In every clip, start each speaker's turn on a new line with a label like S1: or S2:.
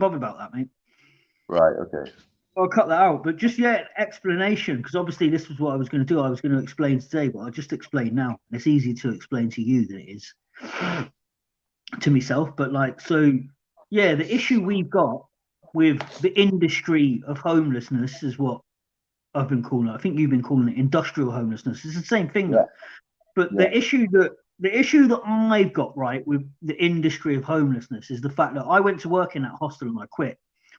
S1: bother about that, mate.
S2: Right. Okay.
S1: I'll cut that out. But just explanation, because obviously this was what I was going to do. I was going to explain today, but I'll just explain now. It's easier to explain to you than it is to myself. But like, so yeah, the issue we've got with the industry of homelessness is what I've been calling it. I think you've been calling it industrial homelessness. It's the same thing, though. But the issue that I've got right with the industry of homelessness is the fact that I went to work in that hostel and I quit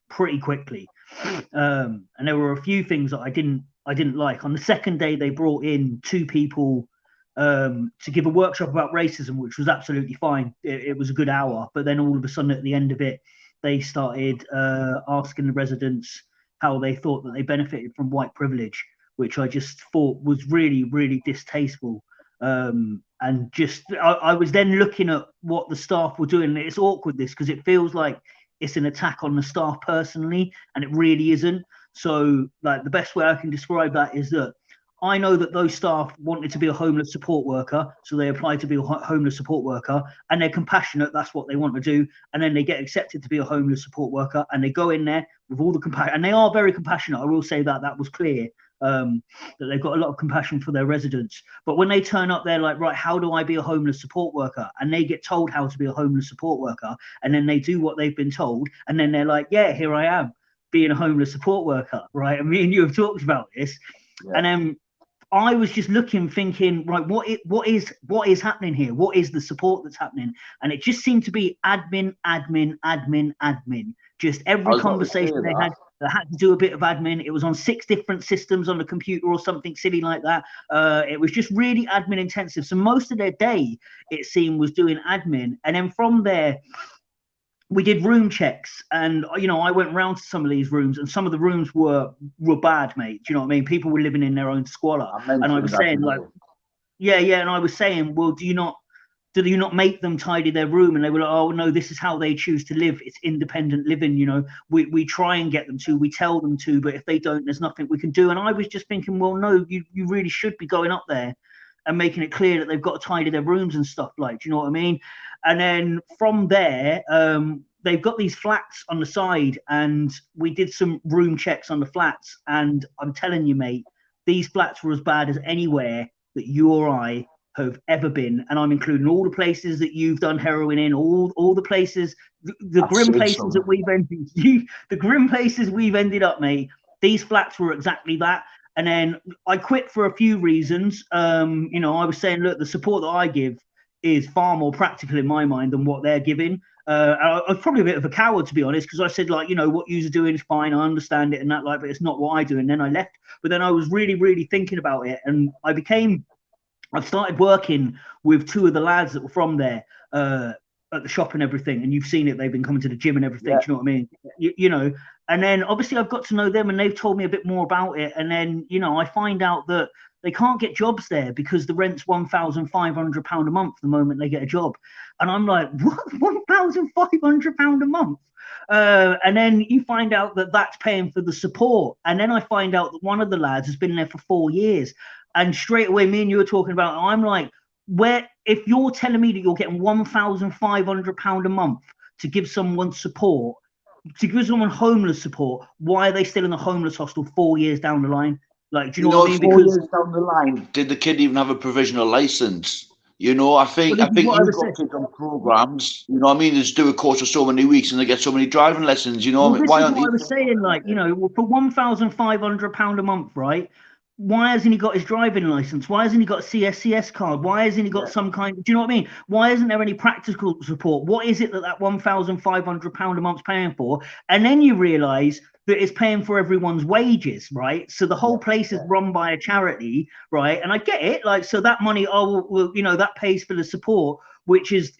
S1: pretty quickly. And there were a few things that I didn't like. On the second day, they brought in two people to give a workshop about racism, which was absolutely fine. It was a good hour, but then all of a sudden at the end of it, they started asking the residents how they thought that they benefited from white privilege, which I just thought was really, really distasteful. And just I was then looking at what the staff were doing. It's awkward this because it feels like it's an attack on the staff personally, and it really isn't. So like the best way I can describe that is that I know that those staff wanted to be a homeless support worker, so they applied to be a homeless support worker, and they're compassionate. That's what they want to do, and then they get accepted to be a homeless support worker, and they go in there with all the compassion, and they are very compassionate. I will say that was clear. That they've got a lot of compassion for their residents. But when they turn up, they're like, right, how do I be a homeless support worker? And they get told how to be a homeless support worker. And then they do what they've been told. And then they're like, yeah, here I am being a homeless support worker, right? And me and you have talked about this. Yeah. And then I was just looking, thinking, right, what is happening here? What is the support that's happening? And it just seemed to be admin. Just every conversation they had to do a bit of admin. It was on 6 different systems on the computer or something silly like that. It was just really admin intensive. So most of their day, it seemed, was doing admin. And then from there, we did room checks, and I went round to some of these rooms, and some of the rooms were bad, mate. Do you know what I mean? People were living in their own squalor. And I was saying, like, and I was saying, well, do you not make them tidy their room? And they were like, oh no, this is how they choose to live. It's independent living, we try and get them to, we tell them to, but if they don't, there's nothing we can do. And I was just thinking, well, no, you really should be going up there and making it clear that they've got to tidy their rooms and stuff, like, do you know what I mean? And then from there, they've got these flats on the side, and we did some room checks on the flats. And I'm telling you, mate, these flats were as bad as anywhere that you or I have ever been, and I'm including all the places that you've done heroin in, all the places, the grim places that we've ended, the grim places we've ended up, mate. These flats were exactly that. And then I quit for a few reasons. I was saying, look, the support that I give is far more practical in my mind than what they're giving. I was probably a bit of a coward, to be honest, because I said, like, what you're doing is fine, I understand it and that, like, but it's not what I do. And then I left. But then I was really, really thinking about it, and I've started working with 2 of the lads that were from there at the shop and everything, and you've seen it. They've been coming to the gym and everything. Yeah. Do you know what I mean? And then obviously I've got to know them, and they've told me a bit more about it. And then, I find out that they can't get jobs there because the rent's £1,500 a month the moment they get a job. And I'm like, what? £1,500 a month? And then you find out that that's paying for the support. And then I find out that one of the lads has been there for 4 years. And straight away, me and you were talking about, I'm like, if you're telling me that you're getting £1,500 a month to give someone support, to give someone homeless support, why are they still in the homeless hostel 4 years down the line? Like, do you know what I mean?
S2: 4 years down the line, did the kid even have a provisional license? I think you've got kids on programs. You know what I mean? They just do a course for so many weeks and they get so many driving lessons.
S1: Why aren't they? I was saying, like, for £1,500 a month, right? Why hasn't he got his driving license? Why hasn't he got a CSCS card? Why hasn't he got some kind of, do you know what I mean? Why isn't there any practical support? What is it that £1,500 a month's paying for? And then you realise that it's paying for everyone's wages, right? So the whole place is run by a charity, right? And I get it, like, so that money, that pays for the support, which is,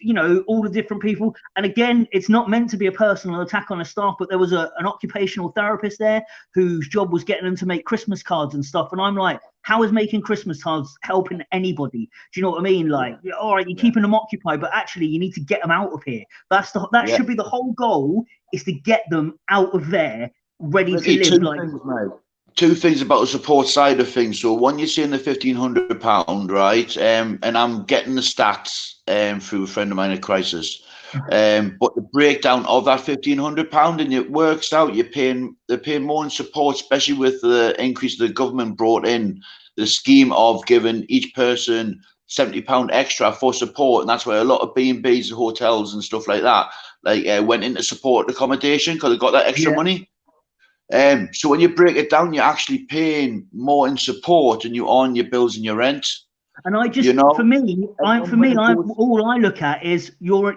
S1: all the different people. And again, it's not meant to be a personal attack on a staff, but there was an occupational therapist there whose job was getting them to make Christmas cards and stuff. And I'm like, how is making Christmas cards helping anybody? Do you know what I mean? Like, all right, you're keeping them occupied, but actually you need to get them out of here. That should be the whole goal, is to get them out of there, ready to live.
S2: 2 things about the support side of things. So one, you're saying the £1,500, right? And I'm getting the stats through a friend of mine at Crisis. But the breakdown of that £1,500, and it works out, they're paying more in support, especially with the increase the government brought in, the scheme of giving each person £70 extra for support, and that's where a lot of B&Bs and hotels and stuff like that went into support accommodation because they got that extra money. So when you break it down, you're actually paying more in support, and you on your bills and your rent.
S1: And I just, for me, all I look at is you're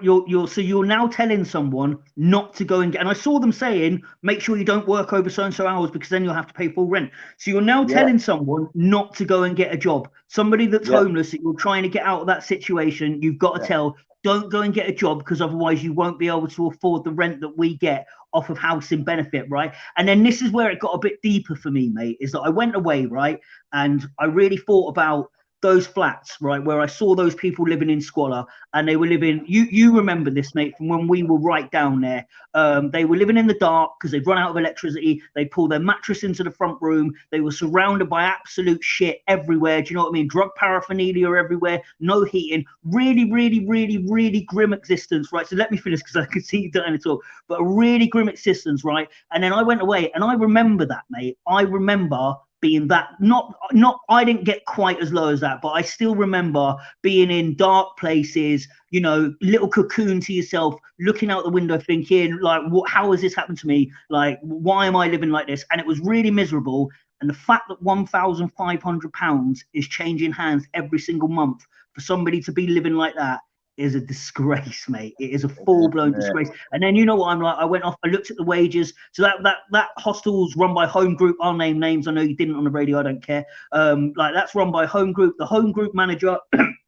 S1: now telling someone not to go and get, and I saw them saying, make sure you don't work over so-and-so hours because then you'll have to pay full rent. So you're now telling someone not to go and get a job. Somebody that's homeless, that you're trying to get out of that situation, you've got to tell, don't go and get a job because otherwise you won't be able to afford the rent that we get off of housing benefit, right? And then this is where it got a bit deeper for me, mate, is that I went away, right? And I really thought about those flats, right, where I saw those people living in squalor, and they were living, you remember this, mate, from when we were right down there. They were living in the dark because they'd run out of electricity. They'd pull their mattress into the front room. They were surrounded by absolute shit everywhere. Do you know what I mean? Drug paraphernalia everywhere, no heating, really, really, really, really grim existence, right? So let me finish because I can see you dying to talk, but a really grim existence, right? And then I went away, and I remember that, mate. I remember being that, not I didn't get quite as low as that, but I still remember being in dark places, you know, little cocoon to yourself, looking out the window thinking, like, how has this happened to me? Like, why am I living like this? And it was really miserable. And the fact that £1,500 is changing hands every single month for somebody to be living like that is a disgrace, mate. It is a full-blown disgrace. And then, you know what I'm like, I went off, I looked at the wages. So that hostel's run by Home Group. I'll name names. I know you didn't on the radio, I don't care. Like, that's run by Home Group. The Home Group manager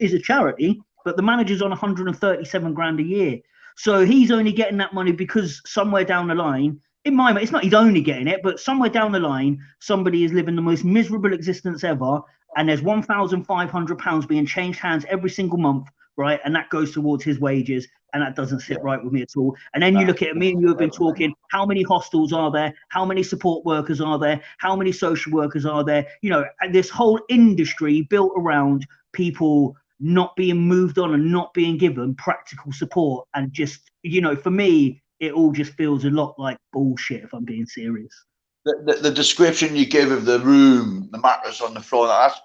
S1: is a charity, but the manager's on 137 grand a year. So he's only getting that money because somewhere down the line, in my mind, it's not he's only getting it, but somewhere down the line, somebody is living the most miserable existence ever, and there's £1,500 being changed hands every single month, right? And that goes towards his wages, and that doesn't sit right with me at all. And then you look at me and you have been talking, how many hostels are there? How many support workers are there? How many social workers are there? You know, this whole industry built around people not being moved on and not being given practical support. And just, you know, for me, it all just feels a lot like bullshit, if I'm being serious.
S2: The description you give of the room, the mattress on the floor, that's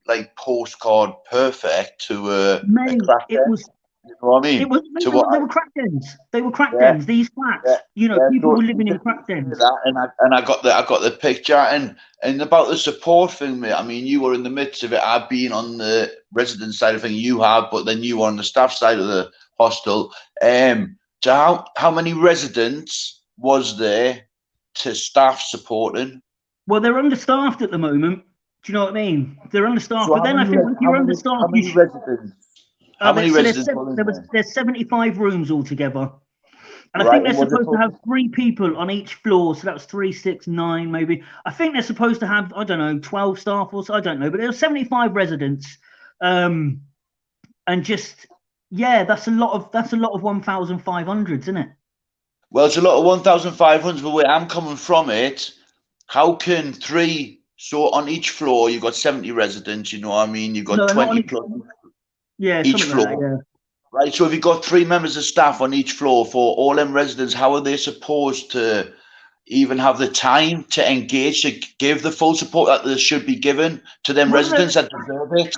S2: like postcard perfect to a crack den. You know what I mean?
S1: They were crack dens. They were crack dens. These flats, you know, people were living in crack dens.
S2: And I got the picture, and about the support thing, mate. I mean, you were in the midst of it. I've been on the resident side of things, you have, but then you were on the staff side of the hostel. So how many residents was there to staff supporting?
S1: Well, they're understaffed at the moment. Do you know what I mean? They're understaffed, but then I think if you're understaffed,
S2: how many residents?
S1: There's 75 rooms altogether, and I think they're supposed to have 3 people on each floor. So that's 3, 6, 9, maybe. I think they're supposed to have, I don't know, 12 staff or so. I don't know, but there's 75 residents, and just that's a lot of 1,500s, isn't it?
S2: Well, it's a lot of 1,500s, but where I'm coming from it, how can 3? So on each floor, you've got 70 residents, you know what I mean? You've got 20 plus each floor.
S1: Like that,
S2: right, so if you've got 3 members of staff on each floor for all them residents, how are they supposed to even have the time to engage, to give the full support that they should be given to them residents that deserve it?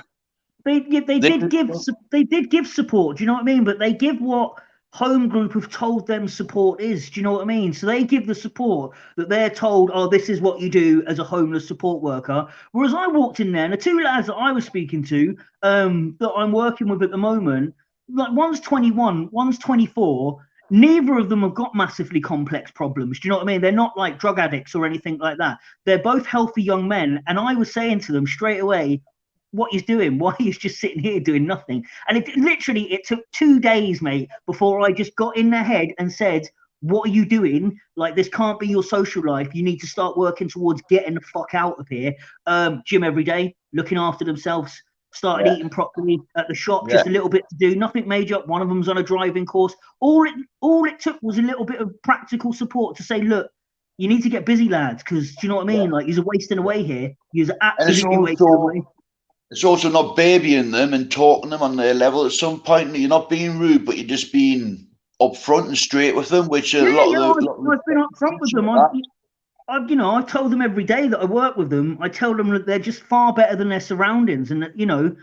S1: They did give support, do you know what I mean? But they give what Home Group have told them support is, do you know what I mean? So they give the support that they're told, oh, this is what you do as a homeless support worker. Whereas I walked in there, and the 2 lads that I was speaking to, that I'm working with at the moment, like, one's 21, one's 24. Neither of them have got massively complex problems. Do you know what I mean? They're not like drug addicts or anything like that. They're both healthy young men. And I was saying to them straight away, what he's doing, why he's just sitting here doing nothing. And it took 2 days, mate, before I just got in their head and said, what are you doing? Like, this can't be your social life. You need to start working towards getting the fuck out of here. Gym every day, looking after themselves, started eating properly at the shop, just a little bit to do, nothing major. One of them's on a driving course. All it took was a little bit of practical support to say, look, you need to get busy, lads, because, do you know what I mean? Like, you're wasting away here. You're absolutely wasting away.
S2: It's also not babying them and talking them on their level. At some point, you're not being rude, but you're just being up front and straight with them, which a
S1: Yeah,
S2: lot
S1: yeah,
S2: of the
S1: I've been up front with them. I told them every day that I work with them. I tell them that they're just far better than their surroundings, and that,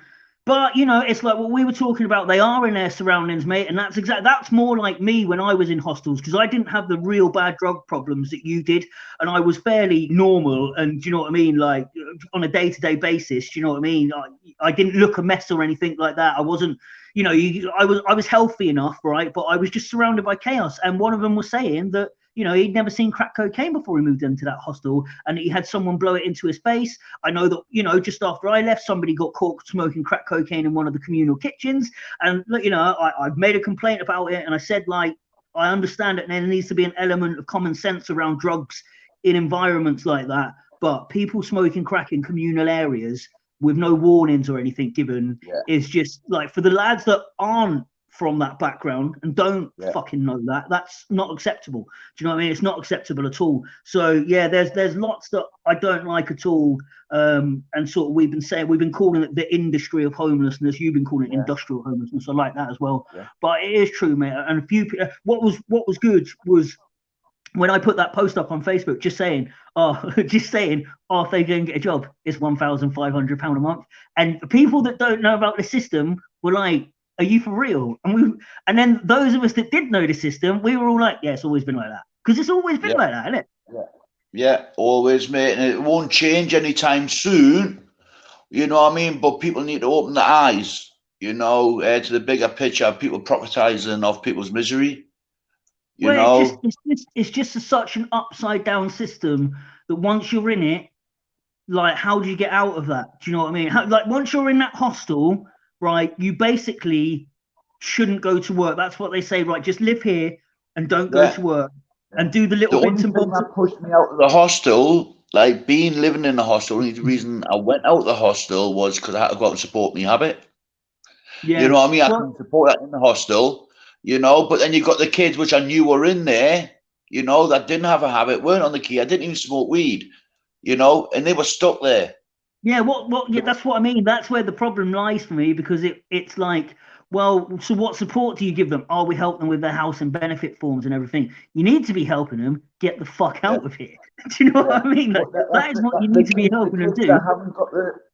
S1: but it's like what we were talking about. They are in their surroundings, mate, and that's more like me when I was in hostels, because I didn't have the real bad drug problems that you did, and I was fairly normal, and do you know what I mean, like on a day-to-day basis. Do you know what I mean? I didn't look a mess or anything like that. I wasn't. I was healthy enough, right? But I was just surrounded by chaos. And one of them was saying that he'd never seen crack cocaine before he moved into that hostel, and he had someone blow it into his face. I know that, just after I left, somebody got caught smoking crack cocaine in one of the communal kitchens. And, I've made a complaint about it, and I said, like, I understand that there needs to be an element of common sense around drugs in environments like that. But people smoking crack in communal areas with no warnings or anything given is just like, for the lads that aren't from that background and don't fucking know that's not acceptable. Do you know what I mean? It's not acceptable at all. So yeah, there's lots that I don't like at all. And sort of we've been calling it the industry of homelessness. You've been calling it industrial homelessness. I like that as well. But it is true, mate. And a few what was good was when I put that post up on Facebook, just saying, if they go and get a job, it's £1,500 a month. And people that don't know about the system were like, are you for real? And then those of us that did know the system, we were all like, yeah, it's always been like that. Because it's always been like that, isn't it?
S2: Yeah, always, mate. And it won't change anytime soon. You know what I mean? But people need to open their eyes, to the bigger picture of people profitising off people's misery.
S1: It's just such an upside down system that once you're in it, like, how do you get out of that? Do you know what I mean? Like, once you're in that hostel, right, you basically shouldn't go to work. That's what they say, right? Just live here and don't go to work and do the little bits and bobs.
S2: The only thing that pushed me out of the hostel, like living in the hostel, the reason I went out of the hostel was because I had to go out and support my habit. Yeah. You know what I mean? I couldn't support that in the hostel, but then you've got the kids, which I knew were in there, that didn't have a habit, weren't on the key. I didn't even smoke weed, and they were stuck there.
S1: Yeah, that's what I mean. That's where the problem lies for me, because it's like, well, so what support do you give them? We help them with their house and benefit forms and everything. You need to be helping them get the fuck out of here. Do you know what I mean? Like, that is what you need to be helping them do.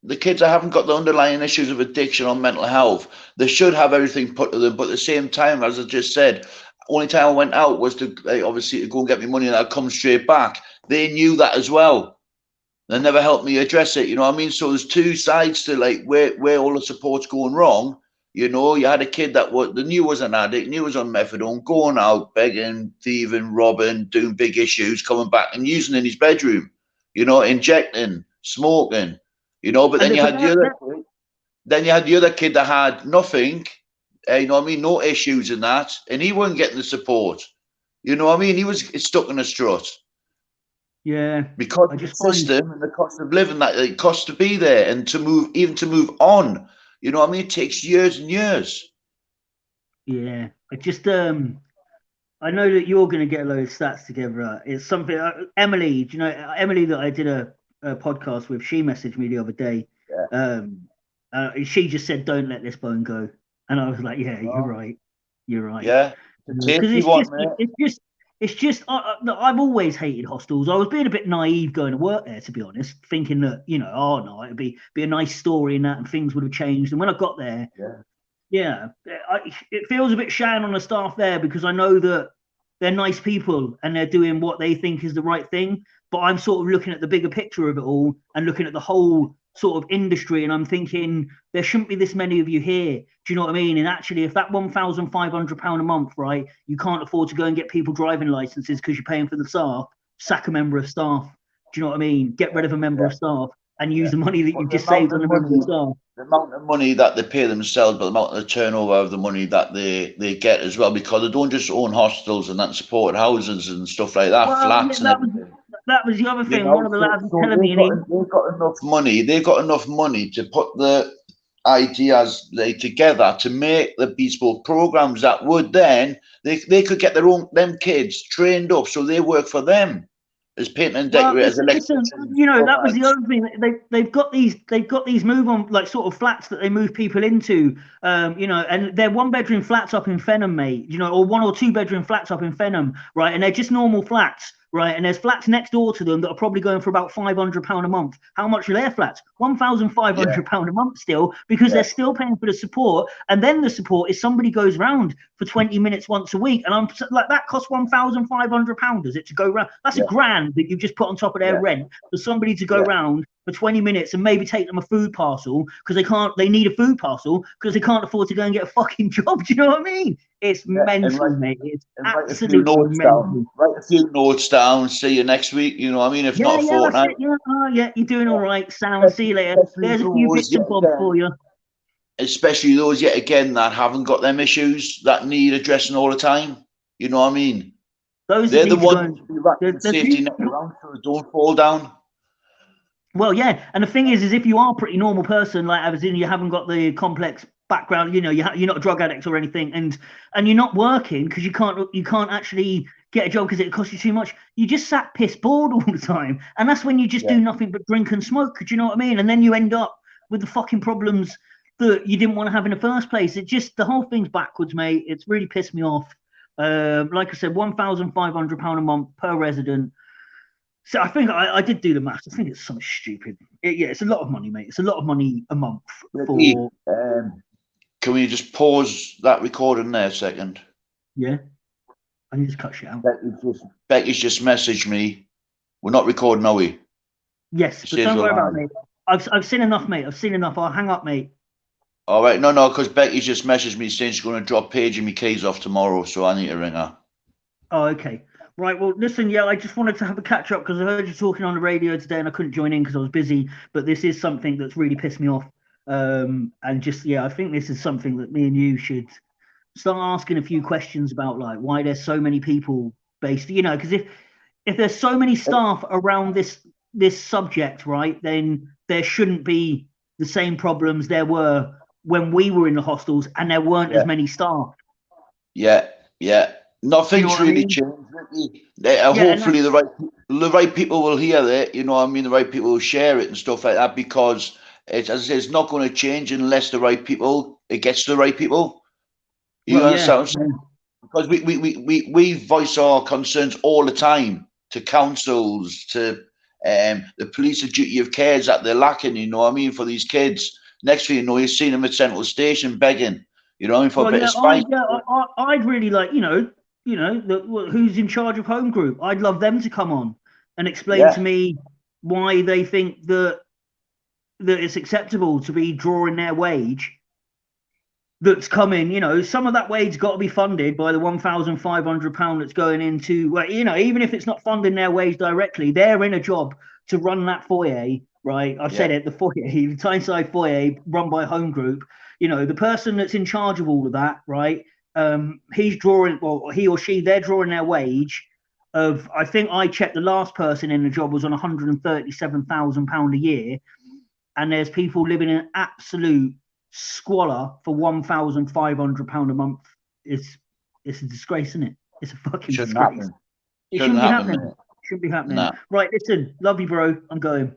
S2: The kids that haven't got the underlying issues of addiction or mental health, they should have everything put to them. But at the same time, as I just said, only time I went out was to obviously to go and get me money, and I'd come straight back. They knew that as well. They never helped me address it, you know what I mean? So there's two sides to like where all the support's going wrong. You had a kid that knew was an addict, knew was on methadone, going out, begging, thieving, robbing, doing big issues, coming back and using in his bedroom, injecting, smoking, but then you had the other kid that had nothing, you know what I mean? No issues in that, and he wasn't getting the support. You know what I mean? He was stuck in a strut.
S1: Yeah,
S2: because of the system and the cost of living that it costs to be there and to move on. You know what I mean? It takes years and years.
S1: Yeah, I just I know that you're going to get a load of stats together. It's something Emily, do you know Emily that I did a podcast with? She messaged me the other day. She just said, "Don't let this bone go," and I was like, "Yeah, you're right.
S2: Yeah,
S1: because it's just I've always hated hostels. I was being a bit naive going to work there, to be honest, thinking that it'd be a nice story and that, and things would have changed. And when I got there, it feels a bit shine on the staff there, because I know that they're nice people and they're doing what they think is the right thing. But I'm sort of looking at the bigger picture of it all and looking at the whole sort of industry, and I'm thinking there shouldn't be this many of you here. Do you know what I mean? And actually, if that £1,500 a month, right, you can't afford to go and get people driving licenses because you're paying for the staff, sack a member of staff. Do you know what I mean? Get rid of a member of staff and use the money that you've just saved on the member of staff.
S2: The amount of money that they pay themselves, but the amount of the turnover of the money that they get as well, because they don't just own hostels and that supported houses and stuff like that, flats and everything.
S1: That was the other thing. One of the lads was telling me
S2: they've got enough money. They've got enough money to put the ideas together to make the bespoke programs that would then they could get them kids trained up so they work for them. As painting and
S1: Well,
S2: decorators,
S1: listen,
S2: electricians,
S1: you know, that was the
S2: plumbers.
S1: other thing. They've got these move on like sort of flats that they move people into, you know, and they're 1 bedroom flats up in Fenham, mate, you know, or 1 or 2 bedroom flats up in Fenham, right? And they're just normal flats, right? And there's flats next door to them that are probably going for about £500 a month. How much are their flats? £1,500 a month still, because they're still paying for the support. And then the support is somebody goes round for 20 minutes once a week, and I'm like, that costs £1,500, is it, to go round? That's a grand that you've just put on top of their rent for somebody to go round for 20 minutes and maybe take them a food parcel because they need a food parcel because they can't afford to go and get a fucking job. Do you know what I mean? It's mental, mate. It's absolutely mental.
S2: Write a few notes down. See you next week. You know what I mean? If not a
S1: That's
S2: fortnight.
S1: it. Yeah, oh, yeah, you're doing all right, Sound. See you later. There's a few bits and bobs for you.
S2: Especially those, yet again, that haven't got them issues that need addressing all the time. You know what I mean? They're the ones who be wrapping the safety net around so they don't fall down.
S1: Well, yeah, and the thing is if you are a pretty normal person, like as in you haven't got the complex background, you know, you're not a drug addict or anything, and you're not working because you can't actually get a job because it costs you too much. You just sat piss bored all the time, and that's when you just do nothing but drink and smoke. Do you know what I mean? And then you end up with the fucking problems that you didn't want to have in the first place. It just, the whole thing's backwards, mate. It's really pissed me off. Like I said, £1,500 a month per resident. So I think I did do the maths. I think it's something stupid. It's a lot of money, mate. It's a lot of money a month for.
S2: Can we just pause that recording there a second?
S1: Yeah, I need to cut shit out.
S2: Becky's just messaged me. We're not recording, are we?
S1: Yes, but don't worry about me. I've seen enough, mate. I've seen enough. I'll hang up, mate.
S2: All right, no, because Becky's just messaged me saying she's going to drop Paige and me keys off tomorrow, so I need to ring her.
S1: Oh, okay. Right, well, listen, yeah, I just wanted to have a catch up because I heard you talking on the radio today and I couldn't join in because I was busy, but this is something that's really pissed me off. And just, yeah, I think this is something that me and you should start asking a few questions about, like why there's so many people based, you know, because if there's so many staff around this subject, right, then there shouldn't be the same problems there were when we were in the hostels and there weren't as many staff.
S2: Yeah. Nothing's really changed. Hopefully the right people will hear it, you know what I mean? The right people will share it and stuff like that, because it's, as I say, it's not going to change unless it gets to the right people. You understand what I'm saying? Because we voice our concerns all the time to councils, to the police, the duty of care that they're lacking, you know what I mean, for these kids. Next thing you know, you're seeing them at Central Station begging, you know what I mean, for a bit of spice.
S1: I'd really like, who's in charge of Home Group. I'd love them to come on and explain to me why they think that it's acceptable to be drawing their wage that's coming. You know, some of that wage got to be funded by the £1,500 that's going into, well, you know, even if it's not funding their wage directly, they're in a job to run that foyer, right? I've said it, the foyer, the Tyneside foyer run by Home Group. You know, the person that's in charge of all of that, right? He's drawing, well, he or she, they're drawing their wage of, I think I checked, the last person in the job was on £137,000 a year, and there's people living in absolute squalor for £1,500 a month. It's a disgrace, isn't it? It's a fucking disgrace. It shouldn't be happening. It shouldn't be happening. Right, listen, love you, bro. I'm going.